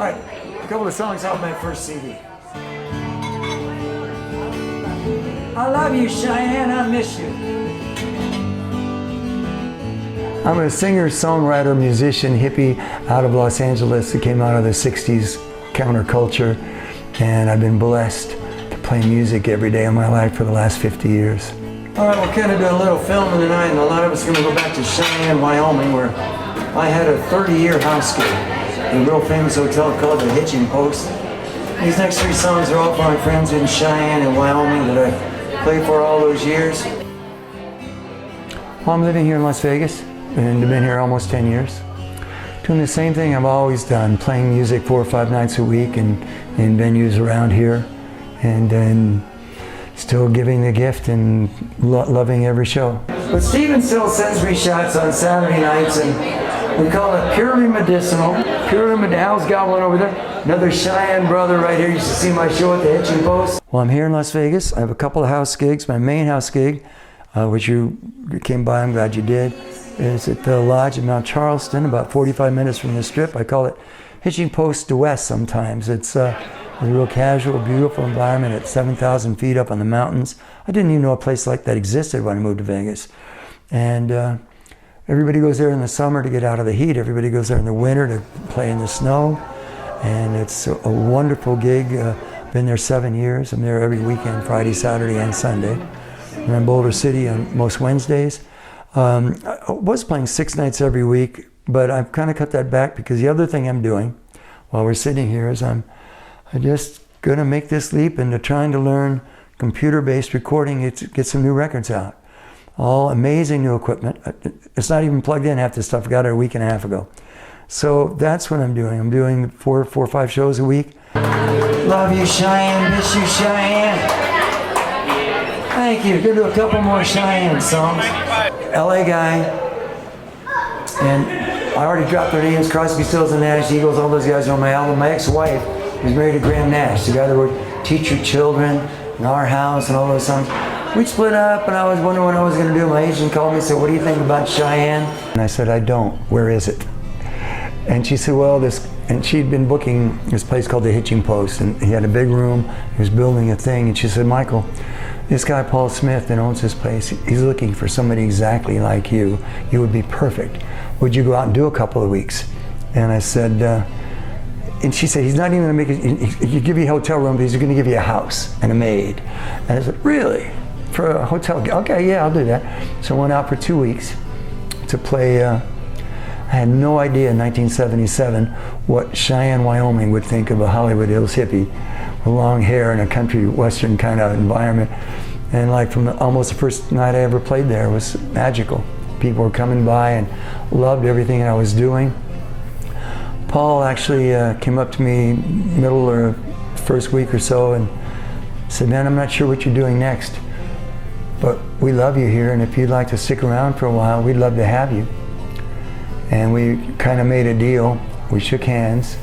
Alright, a couple of songs off my first CD. I love you, Cheyenne, I miss you. I'm a singer-songwriter, musician, hippie out of Los Angeles that came out of the 60s counterculture, and I've been blessed to play music every day of my life for the last 50 years. Alright, we're kind of doing a little filming tonight, and a lot of us are going to go back to Cheyenne, Wyoming, where I had a 30-year house gig in a real famous hotel called the Hitching Post. These next three songs are all for my friends in Cheyenne and Wyoming that I played for all those years. Well, I'm living here in Las Vegas, and I've been here almost 10 years. Doing the same thing I've always done, playing music 4 or 5 nights a week in venues around here, and then still giving the gift and loving every show. But Steven still sends me shots on Saturday nights, and we call it purely medicinal. Purely medicinal. Al's gobbling over there. Another Cheyenne brother right here. You used to see my show at the Hitching Post. Well, I'm here in Las Vegas. I have a couple of house gigs. My main house gig, which you came by, I'm glad you did, is at the Lodge in Mount Charleston, about 45 minutes from the Strip. I call it Hitching Post to West sometimes. It's a real casual, beautiful environment at 7,000 feet up on the mountains. I didn't even know a place like that existed when I moved to Vegas. And everybody goes there in the summer to get out of the heat. Everybody goes there in the winter to play in the snow. And it's a wonderful gig. Been there 7 years. I'm there every weekend, Friday, Saturday, and Sunday. I'm in Boulder City on most Wednesdays. I was playing 6 nights every week, but I've kind of cut that back because the other thing I'm doing while we're sitting here is I'm just going to make this leap into trying to learn computer-based recording to get some new records out. All amazing new equipment. It's not even plugged in, half this stuff. I got it a week and a half ago. So that's what I'm doing. I'm doing 4 or 5 shows a week. Love you, Cheyenne. Miss you, Cheyenne. Thank you. Gonna do a couple more Cheyenne songs. LA guy, and I already dropped their names: Crosby, Stills and Nash, Eagles. All those guys are on my album. My ex-wife was married to Graham Nash, the guy that would Teach Your Children, and Our House, and all those songs. We split up, and I was wondering what I was going to do. My agent called me and said, "What do you think about Cheyenne?" And I said, "I don't. Where is it?" And she said, "Well, this," and she'd been booking this place called the Hitching Post, and he had a big room. He was building a thing, and she said, "Michael, this guy Paul Smith that owns this place, he's looking for somebody exactly like you. You would be perfect. Would you go out and do a couple of weeks?" And I said, and she said, "He's not even going to make it. He'll give you a hotel room, but he's going to give you a house and a maid." And I said, "Really? For a hotel? Okay, yeah, I'll do that." So I went out for 2 weeks to play. I had no idea in 1977 what Cheyenne, Wyoming would think of a Hollywood Hills hippie with long hair in a country western kind of environment. And like from almost the first night I ever played there, it was magical. People were coming by and loved everything I was doing. Paul actually came up to me middle or first week or so and said, "Man, I'm not sure what you're doing next, but we love you here, and if you'd like to stick around for a while, we'd love to have you." And we kind of made a deal. We shook hands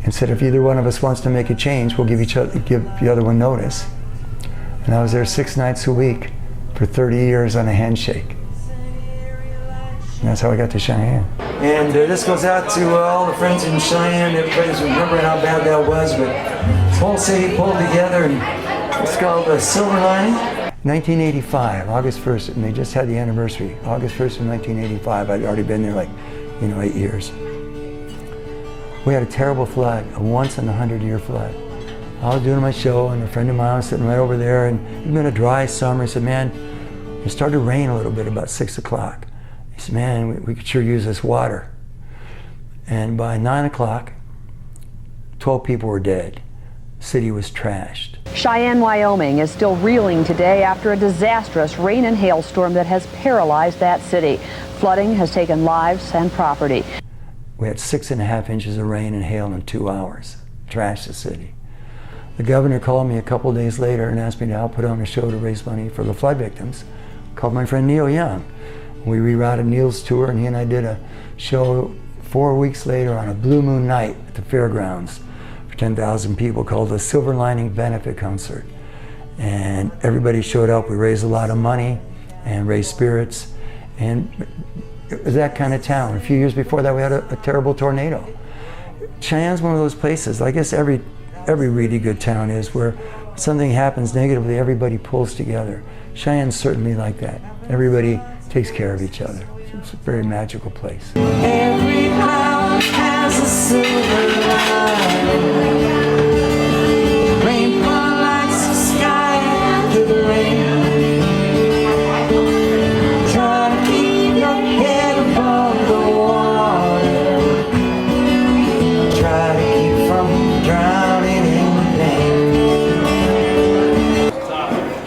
and said, if either one of us wants to make a change, we'll give the other one notice. And I was there 6 nights a week for 30 years on a handshake. And that's how I got to Cheyenne. And this goes out to all the friends in Cheyenne. Everybody's remembering how bad that was, but this whole city pulled together, and it's called the Silver Lining. 1985, August 1st, and they just had the anniversary. August 1st of 1985, I'd already been there 8 years. We had a terrible flood, a once in a 100-year flood. I was doing my show, and a friend of mine was sitting right over there, and it'd been a dry summer. He said, "Man," it started to rain a little bit about 6 o'clock. He said, "Man, we could sure use this water." And by 9 o'clock, 12 people were dead. The city was trashed. Cheyenne, Wyoming is still reeling today after a disastrous rain and hailstorm that has paralyzed that city. Flooding has taken lives and property. We had 6.5 inches of rain and hail in 2 hours. Trashed the city. The governor called me a couple days later and asked me to help put on a show to raise money for the flood victims. Called my friend Neil Young. We rerouted Neil's tour, and he and I did a show 4 weeks later on a blue moon night at the fairgrounds. 10,000 people, called the Silver Lining Benefit Concert. And everybody showed up. We raised a lot of money and raised spirits. And it was that kind of town. A few years before that, we had a terrible tornado. Cheyenne's one of those places, I guess every really good town is, where something happens negatively, everybody pulls together. Cheyenne's certainly like that. Everybody takes care of each other. It's a very magical place. Every cloud has a silver lining. Rainbow lights the sky through the rain. Try to keep your head above the water. Try to keep from drowning in pain.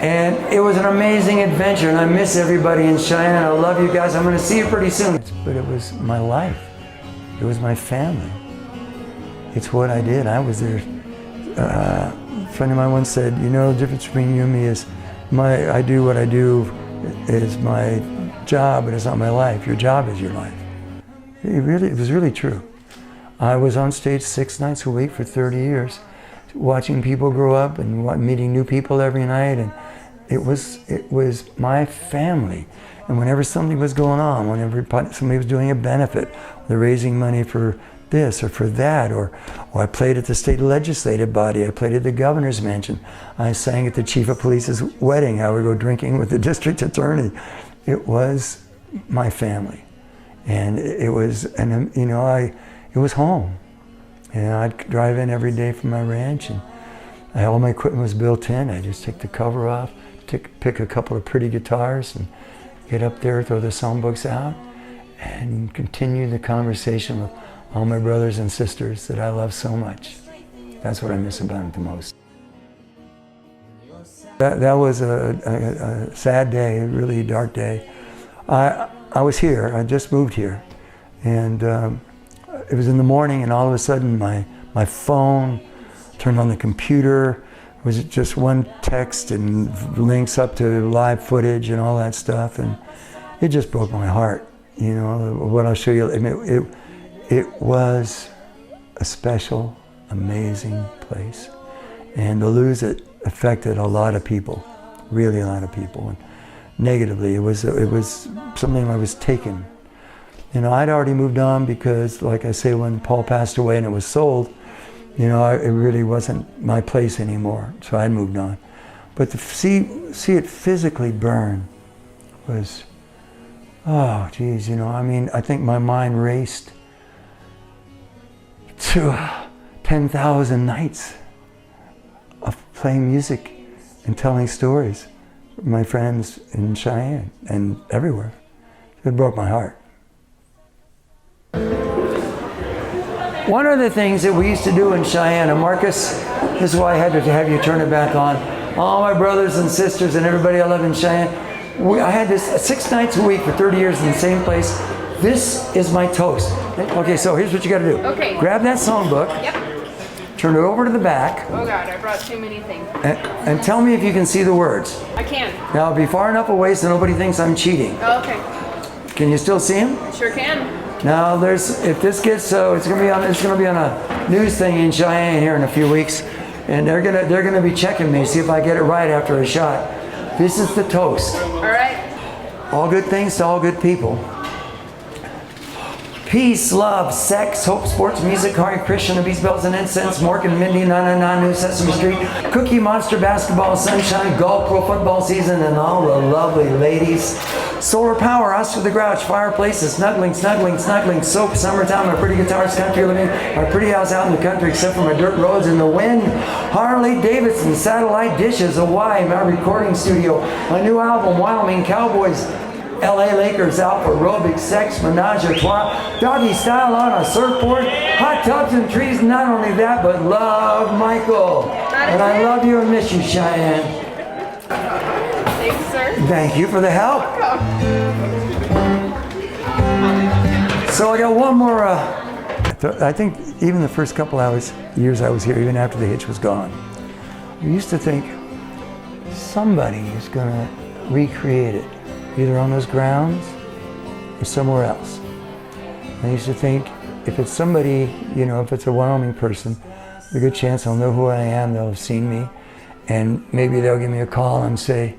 And it was an amazing adventure, and I miss everybody in Cheyenne. I love you guys. I'm going to see you pretty soon. But it was my life. It was my family. It's what I did. I was there. A friend of mine once said, you know, the difference between you and me is I do what I do is my job, but it's not my life. Your job is your life. It was really true. I was on stage 6 nights a week for 30 years, watching people grow up and meeting new people every night, and it was my family. And whenever something was going on, whenever somebody was doing a benefit, they're raising money for this or for that, or I played at the state legislative body, I played at the governor's mansion, I sang at the chief of police's wedding, I would go drinking with the district attorney. It was my family, and it was home. And I'd drive in every day from my ranch, and all my equipment was built in. I just take the cover off, pick a couple of pretty guitars, and get up there, throw the songbooks out, and continue the conversation with all my brothers and sisters that I love so much. That's what I miss about it the most. That was a sad day, a really dark day. I was here, I just moved here, and it was in the morning, and all of a sudden my phone turned on the computer. It was just one text and links up to live footage and all that stuff, and it just broke my heart. You know, what I'll show you, I mean, it was a special, amazing place. And to lose it affected a lot of people, really a lot of people. And negatively, it was something I was taken. You know, I'd already moved on because, like I say, when Paul passed away and it was sold, you know, it really wasn't my place anymore, so I'd moved on. But to see it physically burn was, oh, geez, you know, I mean, I think my mind raced to 10,000 nights of playing music and telling stories with my friends in Cheyenne and everywhere. It broke my heart. One of the things that we used to do in Cheyenne, and Marcus, this is why I had to have you turn it back on. All my brothers and sisters and everybody I love in Cheyenne, I had this 6 nights a week for 30 years in the same place. This is my toast. Okay, so here's what you got to do. Okay. Grab that songbook. Yep. Turn it over to the back. Oh God, I brought too many things. And tell me if you can see the words. I can. Now, be far enough away so nobody thinks I'm cheating. Oh, okay. Can you still see them? Sure can. Now, if this gets it's gonna be on a news thing in Cheyenne here in a few weeks, and they're gonna be checking me, see if I get it right after a shot. This is the toast. All right. All good things to all good people. Peace, love, sex, hope, sports, music, Hare Krishna, bees, bells, and incense, Mork and Mindy, 999 New Sesame Street, Cookie Monster, basketball, sunshine, golf, pro football season, and all the lovely ladies. Solar power, Oscar the Grouch, fireplaces, snuggling, soap, summertime, my pretty guitars, country living, my pretty house out in the country except for my dirt roads in the wind, Harley Davidson, satellite dishes, Hawaii, my recording studio, my new album, Wyoming, Cowboys, LA Lakers, Alpha aerobics, sex, menage a trois, doggy style on a surfboard, hot tubs and trees, not only that, but love Michael. And I love you and miss you, Cheyenne. Thanks, sir. Thank you for the help. So I got one more, I think even the first couple years I was here, even after the hitch was gone, I used to think somebody is gonna recreate it, either on those grounds or somewhere else. I used to think if it's somebody, you know, if it's a Wyoming person, there's a good chance they'll know who I am, they'll have seen me, and maybe they'll give me a call and say,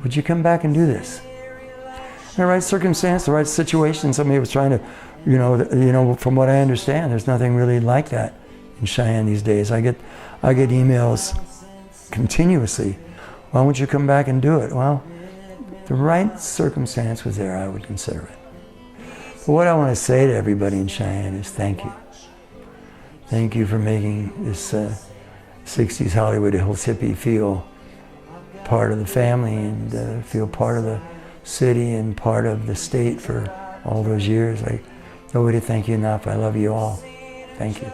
would you come back and do this? In the right circumstance, the right situation, somebody was trying to From what I understand, there's nothing really like that in Cheyenne these days. I get emails continuously. Why won't you come back and do it? Well, if the right circumstance was there, I would consider it. But what I want to say to everybody in Cheyenne is thank you. Thank you for making this 60s Hollywood Hills hippie feel part of the family and feel part of the city and part of the state for all those years. Nobody thank you enough. I love you all. Thank you.